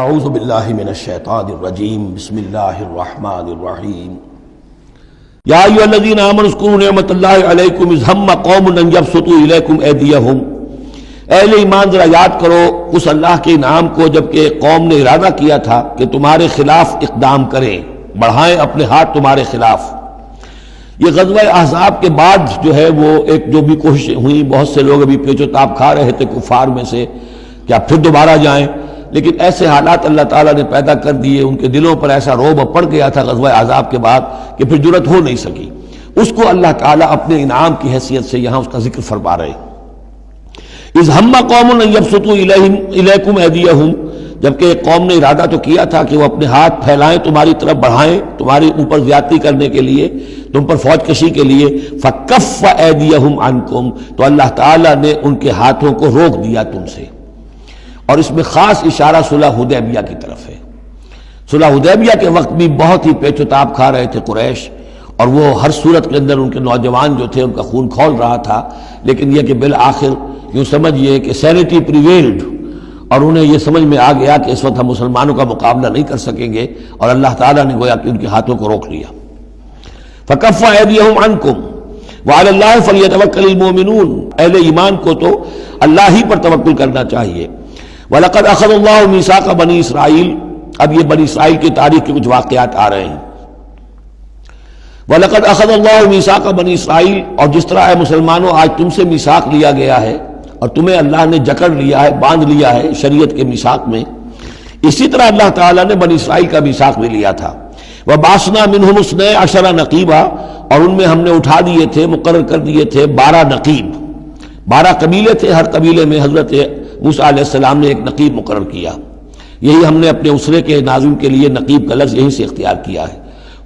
اعوذ باللہ من الشیطان الرجیم بسم اللہ الرحمن الرحیم یا ایھا الذین آمنوا اذکروا نعمت اللہ علیکم اذ ہم قوم ان یبسطوا الیکم ایدیہم، اہل ایمان ذرا یاد کرو اس اللہ کے انعام کو جبکہ قوم نے ارادہ کیا تھا کہ تمہارے خلاف اقدام کریں، بڑھائیں اپنے ہاتھ تمہارے خلاف۔ یہ غزوہ احزاب کے بعد جو ہے وہ ایک جو بھی کوششیں ہوئیں، بہت سے لوگ ابھی پیچ و تاب کھا رہے تھے کفار میں سے کیا پھر دوبارہ جائیں، لیکن ایسے حالات اللہ تعالیٰ نے پیدا کر دیے، ان کے دلوں پر ایسا رعب پڑ گیا تھا غزوہ احزاب کے بعد کہ پھر جرأت ہو نہیں سکی۔ اس کو اللہ تعالیٰ اپنے انعام کی حیثیت سے یہاں اس کا ذکر فرما رہے ہیں۔ اذ ہم قوم ان یبسطوا الیکم ایدیہم، جبکہ ایک قوم نے ارادہ تو کیا تھا کہ وہ اپنے ہاتھ پھیلائیں تمہاری طرف، بڑھائیں تمہارے اوپر زیادتی کرنے کے لیے، تم پر فوج کشی کے لیے، فکف ایدیہم عنکم، تو اللہ تعالیٰ نے ان کے ہاتھوں کو روک دیا تم سے۔ اور اس میں خاص اشارہ صلح حدیبیہ کی طرف ہے۔ صلح حدیبیہ کے وقت بھی بہت ہی پیچ و تاب کھا رہے تھے قریش، اور وہ ہر صورت کے اندر ان کے نوجوان جو تھے ان کا خون کھول رہا تھا، لیکن یہ کہ بالآخر یوں سمجھئے کہ سینٹی پریویلڈ، اور انہیں یہ سمجھ میں آ گیا کہ اس وقت ہم مسلمانوں کا مقابلہ نہیں کر سکیں گے، اور اللہ تعالیٰ نے گویا کہ ان کے ہاتھوں کو روک لیا۔ فکف ایدیہم عنکم وعلی اللہ فلیتوکل المؤمنون، اہل ایمان کو تو اللہ ہی پر توکل کرنا چاہیے۔ وَلَقَدْ أَخَذَ اللَّهُ مِيثَاقَ بَنِي اسرائیل، اب یہ بنی اسرائیل کی تاریخ کے کچھ واقعات آ رہے ہیں۔ وَلَقَدْ أَخَذَ اللَّهُ مِيثَاقَ بَنِي اسرائیل، اور جس طرح اے مسلمانوں آج تم سے میثاق لیا گیا ہے اور تمہیں اللہ نے جکڑ لیا ہے، باندھ لیا ہے شریعت کے میثاق میں، اسی طرح اللہ تعالیٰ نے بنی اسرائیل کا میثاق بھی لیا تھا۔ وَبَعَثْنَا مِنْهُمُ اثْنَیْ عَشَرَ نَقِیبًا، اور ان میں ہم نے اٹھا دیے تھے، مقرر کر دیے تھے 12 نقیب، 12 قبیلے تھے، ہر قبیلے میں حضرت موسیٰ علیہ السلام نے ایک نقیب مقرر کیا۔ یہی ہم نے اپنے اسرے کے ناظم کے لیے نقیب کا لفظ یہیں سے اختیار کیا ہے۔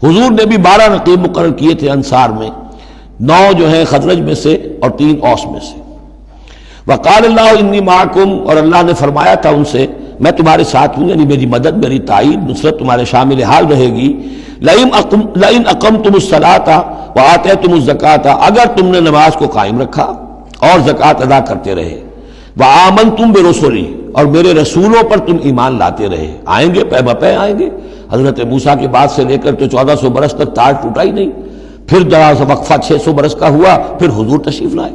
حضور نے بھی 12 نقیب مقرر کیے تھے انصار میں، 9 جو ہیں خزرج میں سے اور 3 اوس میں سے۔ وقال اللہ انی معکم، اور اللہ نے فرمایا تھا ان سے میں تمہارے ساتھ ہوں، یعنی میری مدد، میری تائید، نصرت تمہارے شامل حال رہے گی۔ لئن اقمتم الصلاۃ وآتیتم الزکاۃ، اگر تم نے نماز کو قائم رکھا اور زکوٰۃ ادا کرتے رہے، وآمنتم برسلی، اور میرے رسولوں پر تم ایمان لاتے رہے، آئیں گے پے بپے آئیں گے۔ حضرت موسیٰ کے بعد سے لے کر تو 1400 برس تک تاج ٹوٹا ہی نہیں، پھر ذرا سا وقفہ 600 برس کا ہوا، پھر حضور تشریف لائے۔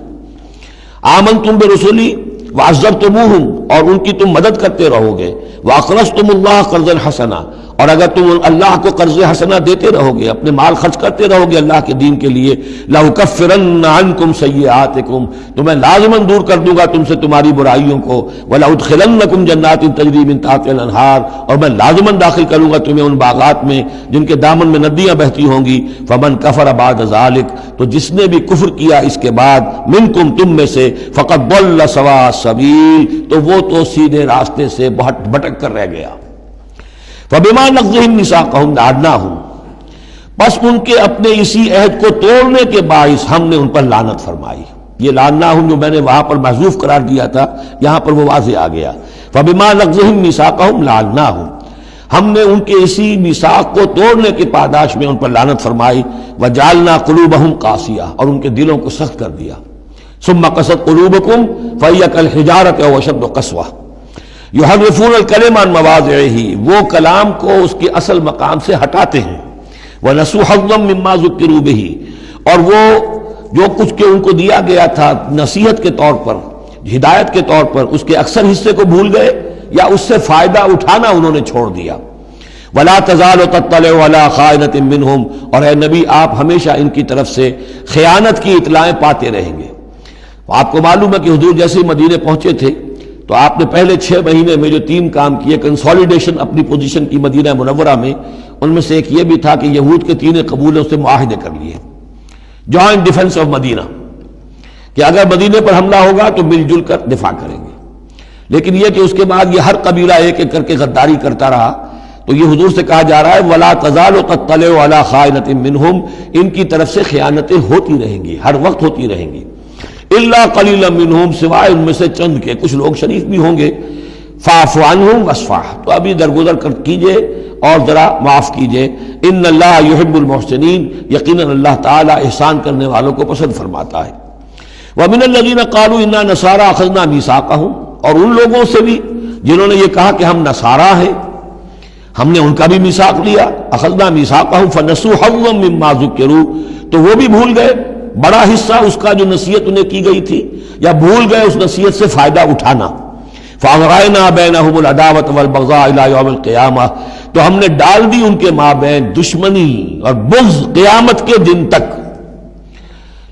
آمنتم برسلی وعزرتموہم، اور ان کی تم مدد کرتے رہو گے۔ واقرضتم اللہ قرضا حسنا، اور اگر تم اللہ کو قرض حسنا دیتے رہو گے، اپنے مال خرچ کرتے رہو گے اللہ کے دین کے لیے، لأکفرن عنکم سیئاتکم، تو میں لازماً دور کر دوں گا تم سے تمہاری برائیوں کو، ولأدخلنکم جنات تجری من تحتہا الانہار، اور میں لازماً داخل کروں گا تمہیں ان باغات میں جن کے دامن میں ندیاں بہتی ہوں گی۔ فمن کفر بعد ذلک، تو جس نے بھی کفر کیا اس کے بعد، منکم تم میں سے، فقد ضل سواء السبیل، تو وہ تو سیدھے راستے سے بھٹک کر رہ گیا۔ فَبِمَا نَقْضِهِمْ مِيثَاقَهُمْ لَعَنَّاهُمْ، بس ان کے اپنے اسی عہد کو توڑنے کے باعث ہم نے ان پر لعنت فرمائی۔ یہ لعناہم جو میں نے وہاں پر محذوف قرار دیا تھا، یہاں پر وہ واضح آ گیا۔ فَبِمَا نَقْضِهِمْ مِيثَاقَهُمْ لَعَنَّاهُمْ، ہم نے ان کے اسی میثاق کو توڑنے کے پاداش میں ان پر لعنت فرمائی۔ وَجَعَلْنَا قُلُوبَهُمْ قَاسِیَةً، اور ان کے دلوں کو سخت کر دیا۔ ثُمَّ قَسَتْ قُلُوبُكُمْ فَهِيَ كَالْحِجَارَةِ أَوْ أَشَدُّ قَسْوَةً یحرفون الکلم عن مواضعہ، وہ کلام کو اس کے اصل مقام سے ہٹاتے ہیں۔ ونسوا حظا مما ذکروا بہ، اور وہ جو کچھ کہ ان کو دیا گیا تھا نصیحت کے طور پر، ہدایت کے طور پر، اس کے اکثر حصے کو بھول گئے یا اس سے فائدہ اٹھانا انہوں نے چھوڑ دیا۔ ولا تزال تطلع علی خائنۃ منہم، اور اے نبی آپ ہمیشہ ان کی طرف سے خیانت کی اطلاعیں پاتے رہیں گے۔ آپ کو معلوم ہے کہ حضور جیسے ہی مدینے پہنچے تھے تو آپ نے پہلے 6 مہینے میں جو 3 کام کیے، کنسولیڈیشن اپنی پوزیشن کی مدینہ منورہ میں، ان میں سے ایک یہ بھی تھا کہ یہود کے 3 قبیلوں سے معاہدے کر لیے، جوائنٹ ڈیفنس آف مدینہ، کہ اگر مدینے پر حملہ ہوگا تو مل جل کر دفاع کریں گے۔ لیکن یہ کہ اس کے بعد یہ ہر قبیلہ ایک ایک کر کے غداری کرتا رہا، تو یہ حضور سے کہا جا رہا ہے وَلَا تَزَالُ تَطَّلِعُ عَلَىٰ خَائِنَةٍ مِّنْهُمْ، ان کی طرف سے خیانتیں ہوتی رہیں گی، ہر وقت ہوتی رہیں گی۔ الا قلیلا منہم، سوائے ان میں سے چند کے، کچھ لوگ شریف بھی ہوں گے۔ فاعف عنہم واصفح، تو ابھی درگزر کیجئے اور ذرا معاف کیجئے۔ ان اللہ یحب المحسنین، یقیناً اللہ تعالی احسان کرنے والوں کو پسند فرماتا ہے۔ ومن الذین قالوا انا نصارى اخذنا میثاقهم، اور ان لوگوں سے بھی جنہوں نے یہ کہا کہ ہم نصارا ہیں، ہم نے ان کا بھی میثاق لیا، اخذنا میثاقہم فنسوا حظا مما ذکروا، تو وہ بھی بھول گئے بڑا حصہ اس کا جو نصیحت انہیں کی گئی تھی، یا بھول گئے اس نصیحت سے فائدہ اٹھانا۔ فَأَغْرَيْنَا بَيْنَهُمُ الْعَدَاوَةَ وَالْبَغْضَاءَ إِلَى يَوْمِ الْقِيَامَةِ، تو ہم نے ڈال دی ان کے مابین دشمنی اور بغض قیامت کے دن تک۔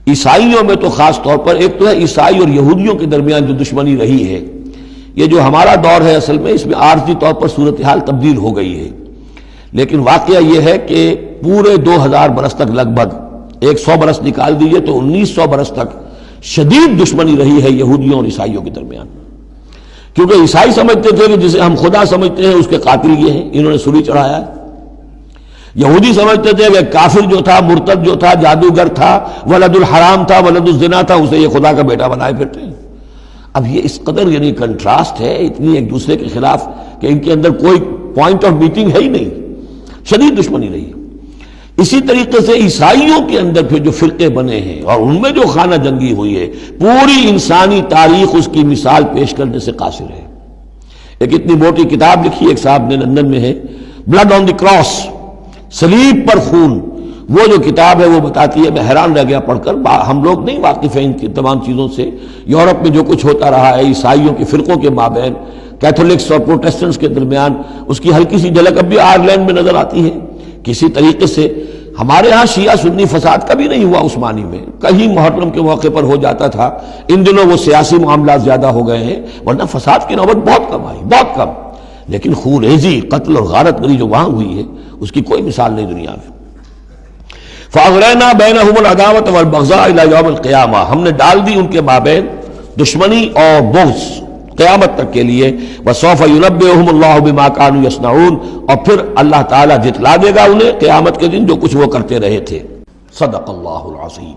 عیسائیوں میں تو خاص طور پر ایک تو ہے عیسائی اور یہودیوں کے درمیان جو دشمنی رہی ہے، یہ جو ہمارا دور ہے اصل میں اس میں عارضی طور پر صورتحال تبدیل ہو گئی ہے، لیکن واقعہ یہ ہے کہ پورے 2000 برس تک، لگ بھگ 100 برس نکال دیجئے تو 1900 برس تک شدید دشمنی رہی ہے یہودیوں اور عیسائیوں کے درمیان، کیونکہ عیسائی سمجھتے تھے کہ جسے ہم خدا سمجھتے ہیں اس کے قاتل یہ ہیں، انہوں نے سولی چڑھایا ہے۔ یہودی سمجھتے تھے کہ کافر جو تھا، مرتد جو تھا، جادوگر تھا، ولد الحرام تھا، ولد الزنا تھا، اسے یہ خدا کا بیٹا بنائے پھرتے ہیں۔ اب یہ اس قدر یعنی کنٹراسٹ ہے اتنی ایک دوسرے کے خلاف کہ ان کے اندر کوئی پوائنٹ آف میٹنگ ہے ہی نہیں، شدید دشمنی رہی۔ اسی طریقے سے عیسائیوں کے اندر پھر جو فرقے بنے ہیں اور ان میں جو خانہ جنگی ہوئی ہے، پوری انسانی تاریخ اس کی مثال پیش کرنے سے قاصر ہے۔ ایک اتنی موٹی کتاب لکھی ایک صاحب نے، لندن میں ہے، بلڈ آن دی کراس، صلیب پر خون، وہ جو کتاب ہے وہ بتاتی ہے، میں حیران رہ گیا پڑھ کر، ہم لوگ نہیں واقف ہیں ان کی تمام چیزوں سے، یورپ میں جو کچھ ہوتا رہا ہے عیسائیوں کے فرقوں کے مابین، کیتھولکس اور پروٹیسٹنٹس کے درمیان، اس کی ہلکی سی جھلک اب بھی آئرلینڈ میں نظر آتی ہے۔ کسی طریقے سے ہمارے ہاں شیعہ سنی فساد کبھی نہیں ہوا عثمانی میں، کہیں محرم کے موقع پر ہو جاتا تھا، ان دنوں وہ سیاسی معاملات زیادہ ہو گئے ہیں، ورنہ فساد کی نوبت بہت کم آئی، بہت کم، لیکن خون ریزی، قتل اور غارت گری جو وہاں ہوئی ہے اس کی کوئی مثال نہیں دنیا میں۔ فَأَغْرَيْنَا بَيْنَهُمُ الْعَدَاوَةَ وَالْبَغْضَاءَ إِلَى يَوْمِ الْقِيَامَةِ، ہم نے ڈال دی ان کے مابین دشمنی اور بغض قیامت تک کے لیے۔ وَسَوْفَ يُنَبِّئُهُمُ اللَّهُ بِمَا كَانُوا يَصْنَعُونَ، اور پھر اللہ تعالیٰ جتلا دے گا انہیں قیامت کے دن جو کچھ وہ کرتے رہے تھے۔ صدق اللہ العظیم۔